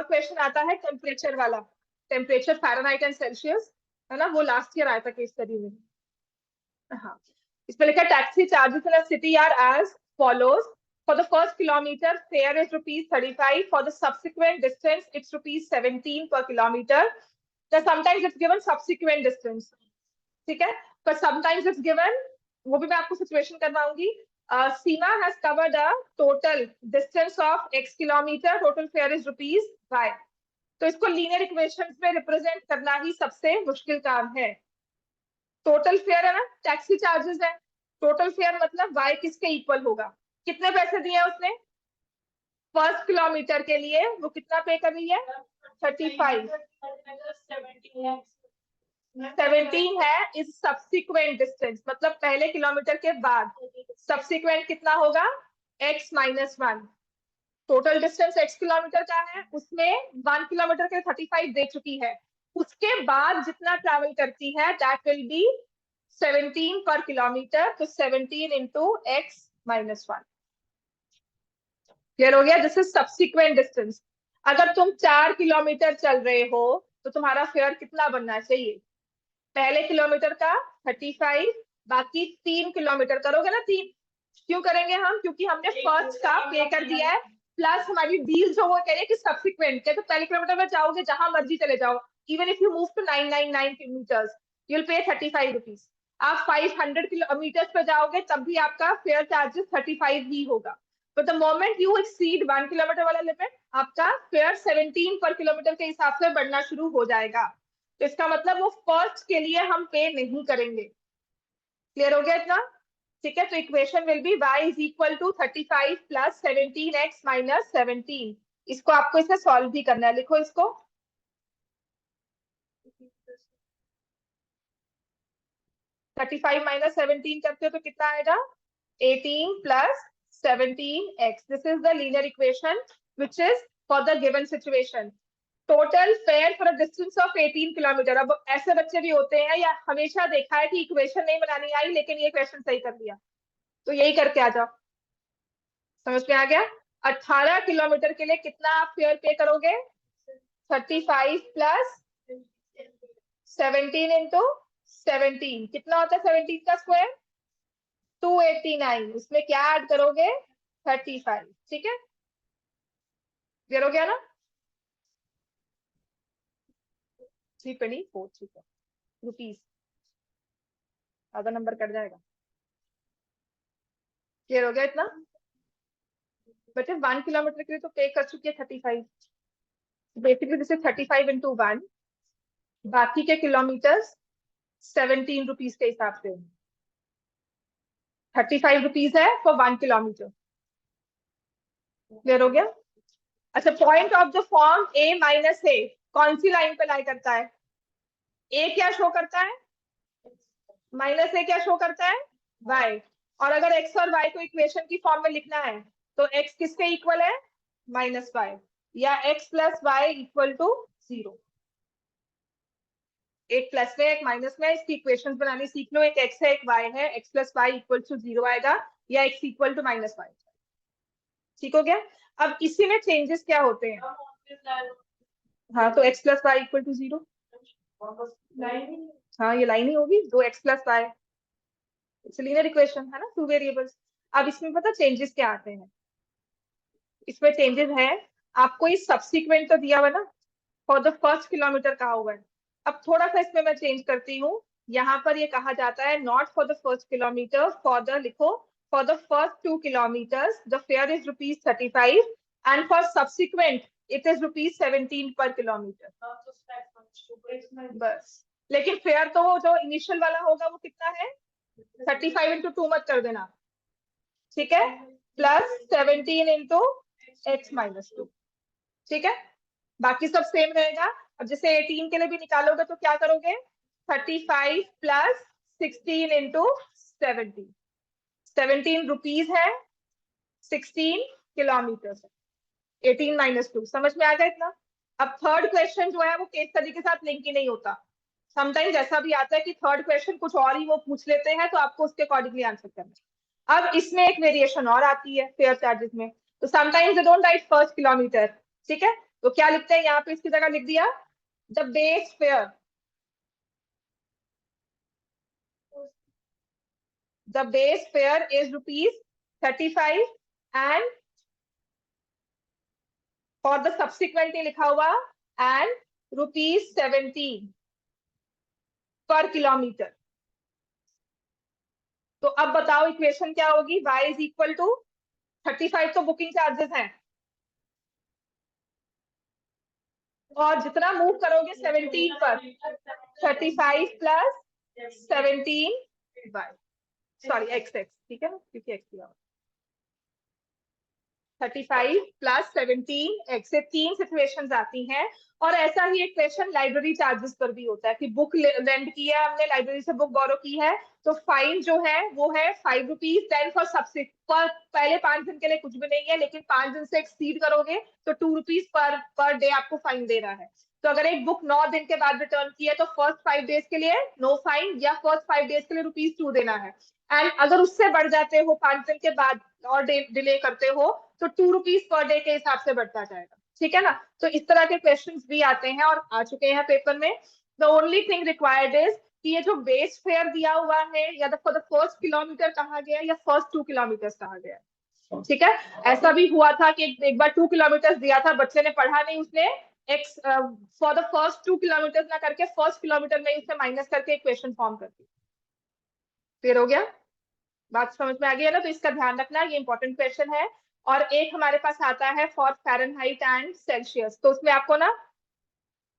Question आता है temperature वाला, टेम्परेचर फ़ारेनहाइट एंड सेल्सियस, है ना, वो लास्ट ईयर आया था केस स्टडी में। हाँ, इसमें लिखा taxi charges in a city are as follows. For the first kilometer, fare is ₹35. For the subsequent distance, it's ₹17 per kilometer. So sometimes it's given subsequent distance, ठीक है, but sometimes it's given, वो भी मैं आपको situation करवाऊंगी। Seema has covered a total distance of X kilometer. Total fare is ₹Y. तो इसको linear equations में represent करना ही सबसे मुश्किल काम है। टोटल फेयर है ना, टैक्सी चार्जेस है, टोटल फेयर मतलब y किसके इक्वल होगा, कितने पैसे दिए उसने फर्स्ट किलोमीटर के लिए, वो कितना पे कर रही है 35, 17 है इज सब्सिक्वेंट डिस्टेंस, मतलब पहले किलोमीटर के बाद, सब्सिक्वेंट कितना होगा x-1, total distance x kilometre का है, उसमें 1 किलोमीटर के 35 दे चुकी है, उसके बाद जितना ट्रैवल करती है that will be 17 per kilometre, तो 17 इंटू x-1। क्लियर हो गया, दिस इज सब्सिक्वेंट डिस्टेंस। अगर तुम 4 किलोमीटर चल रहे हो तो तुम्हारा फेयर कितना बनना चाहिए, पहले किलोमीटर का 35, बाकी 3 किलोमीटर करोगे ना, 3 क्यों करेंगे हम, क्योंकि हमने फर्स्ट का पे कर दिया है, प्लस हमारी डील जो वो कह रही है कि सब्सिक्वेंट के, तो पहले किलोमीटर में जाओगे जहां मर्जी चले जाओ, even if you move to 999 kilometre you will pay 35 rupees. आप 500 किलोमीटर पे जाओगे तब भी आपका फेयर चार्जेस 35 ही होगा, but the moment you exceed 1 kilometre वाला लिमिट आपका फेयर 17 पर किलोमीटर के हिसाब से बढ़ना शुरू हो जाएगा, तो इसका मतलब वो फर्स्ट के लिए हम पे नहीं करेंगे। क्लियर हो गया इतना, ठीक है, तो equation will be y is equal to 35 plus 17x minus 17। इसको आपको इसे सॉल्व भी करना है, लिखो इसको, $35 माइनस 17 करते हो तो कितना आएगा 18 plus 17x। This is the linear equation which is for the given situation. Total fair for a distance of 18 kilometre. अब ऐसे बच्चे भी होते हैं या हमेशा देखा है कि इक्वेशन नहीं बनानी आई लेकिन ये क्वेश्चन सही कर दिया, तो यही करके आ जाओ, समझ में आ गया। 18 किलोमीटर के लिए कितना आप फेयर पे करोगे 35 प्लस 17 इंटू 17, कितना होता है 17 का स्क्वायर 289, उसमें क्या ऐड करोगे 35, ठीक है, क्लियर हो गया ना। 324 ठीक है रुपीज, आधा नंबर कट जाएगा। क्लियर हो गया इतना बच्चे, 1 किलोमीटर के लिए तो पे कर चुकी है 35, बेसिकली दिस इज 35 इंटू 1, बाकी के किलोमीटर्स 17 रुपीज के हिसाब से, 35 रुपीज है फॉर 1 किलोमीटर। क्लियर हो गया। अच्छा, point of the form a minus A कौन सी लाइन पे लाई करता है, a क्या शो करता है, माइनस ए क्या शो करता है y, और अगर x और y को इक्वेशन की फॉर्म में लिखना है तो x किसके इक्वल है -y, या x plus y equal to 0, एक प्लस में एक माइनस में, इसकी इक्वेशन बनानी सीख लो, एक x है एक y है, x plus y equal to 0 आएगा या x इक्वल टू -y, ठीक हो गया। अब इसी में चेंजेस क्या होते हैं, हाँ तो x plus y equal to 0, हाँ ये लाइन ही होगी, दो x plus y, it's linear equation है ना, 2 वेरिएबल्स। अब इसमें पता चेंजेस क्या आते हैं, इसमें चेंजेस है, आपको ये सब्सिक्वेंट तो दिया हुआ ना, फॉर द फर्स्ट किलोमीटर कहा हुआ है, अब थोड़ा सा इसमें मैं चेंज करती हूँ, यहाँ पर ये कहा जाता है not for the first kilometre, for the लिखो for the first 2 kilometres the fare is ₹35 and for subsequent it is ₹17 per kilometre, बस। लेकिन फेयर तो वो जो इनिशियल वाला होगा वो कितना है 35 इंटू 2 मत कर देना, ठीक है, प्लस 17 इंटू x-2, ठीक है, बाकी सब सेम रहेगा। अब जैसे 18 के लिए भी निकालोगे तो क्या करोगे 35 प्लस 16 इंटू 17, 17 रुपीज है, 16 किलोमीटर है, 18 - 2, समझ में आ गया इतना। अब थर्ड क्वेश्चन जो है वो केस स्टडी के साथ लिंक ही नहीं होता, समटाइम्स ऐसा भी आता है कि थर्ड क्वेश्चन कुछ और ही वो पूछ लेते हैं तो आपको उसके अकॉर्डिंगली आंसर करना है। अब इसमें एक वेरिएशन और आती है फेयर चार्जेस में, तो sometimes they don't write first kilometre, ठीक है, तो क्या लिखते हैं यहाँ पे, इसकी जगह लिख दिया the base fare, the base fare is ₹35 and for the subsequent लिखा हुआ and ₹17 पर किलोमीटर। तो अब बताओ इक्वेशन क्या होगी, y इज इक्वल टू 35 तो बुकिंग चार्जेस हैं, और जितना मूव करोगे 17 पर, 35 प्लस 17 y, सॉरी एक्स, ठीक है ना, क्योंकि एक्स दिया 35 प्लस 17 एक्स से 3 सिचुएशंस आती हैं। और ऐसा ही एक क्वेश्चन लाइब्रेरी चार्जेस पर भी होता है कि बुक रेंट की है हमने, लाइब्रेरी से बुक बोरो की है, तो फाइन जो है वो है ₹5। देन फॉर सब्सिडी पर पहले 5 दिन के लिए कुछ भी नहीं है, लेकिन 5 दिन से एक्सीड करोगे तो ₹2 पर डे आपको फाइन दे रहा है। तो अगर एक बुक 9 दिन के बाद रिटर्न की है तो फर्स्ट 5 डेज के लिए नो फाइन, या फर्स्ट 5 डेज के लिए ₹2 देना है। एंड अगर उससे बढ़ जाते हो 5 दिन के बाद और डिले करते हो तो ₹2 पर डे के हिसाब से बढ़ता जाएगा, ठीक है ना। तो इस तरह के क्वेश्चंस भी आते हैं और आ चुके हैं पेपर में। The only thing required is कि ये जो बेस फेयर दिया हुआ है, या फॉर द फर्स्ट किलोमीटर कहा गया या फर्स्ट 2 किलोमीटर कहा गया, ठीक है। ऐसा भी हुआ था कि एक बार 2 किलोमीटर दिया था, बच्चे ने पढ़ा नहीं, उसने x for the first 2 kilometre ना करके फर्स्ट किलोमीटर में उसने माइनस करके इक्वेशन फॉर्म कर दी। क्लियर हो गया, बात समझ में आ गई है ना। तो इसका ध्यान रखना, ये इंपॉर्टेंट क्वेश्चन है। और एक हमारे पास आता है फॉर फ़ारेनहाइट एंड सेल्सियस, तो उसमें आपको ना